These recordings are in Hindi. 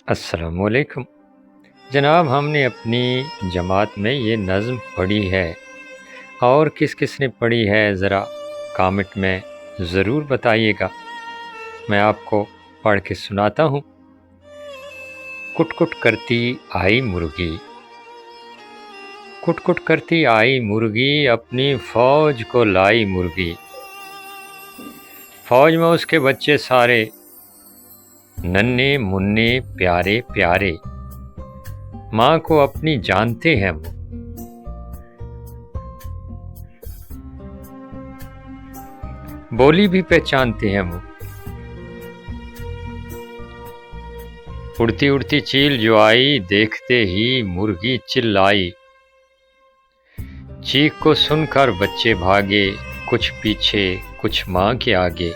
अस्सलामुअलैकुम जनाब, हमने अपनी जमात में ये नज़्म पढ़ी है और किस किस ने पढ़ी है ज़रा कमेंट में ज़रूर बताइएगा। मैं आपको पढ़ के सुनाता हूँ। कुट कुट करती आई मुर्गी, कुट कुट करती आई मुर्गी, अपनी फ़ौज को लाई मुर्गी। फ़ौज में उसके बच्चे सारे, नन्हे मुन्ने प्यारे प्यारे, माँ को अपनी जानते हैं वो। बोली भी पहचानते हैं वो। उड़ती उड़ती चील जो आई, देखते ही मुर्गी चिल्लाई। चीख को सुनकर बच्चे भागे, कुछ पीछे कुछ माँ के आगे।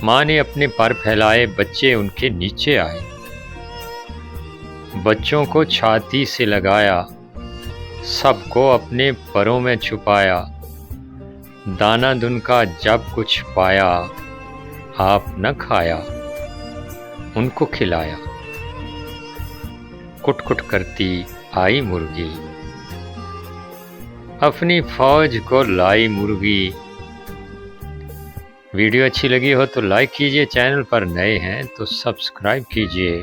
माँ ने अपने पर फैलाए, बच्चे उनके नीचे आए। बच्चों को छाती से लगाया, सबको अपने परों में छुपाया। दाना दुनका जब कुछ पाया, आप न खाया, उनको खिलाया। कुट कुट करती आई मुर्गी, अपनी फौज को लाई मुर्गी। वीडियो अच्छी लगी हो तो लाइक कीजिए, चैनल पर नए हैं तो सब्सक्राइब कीजिए।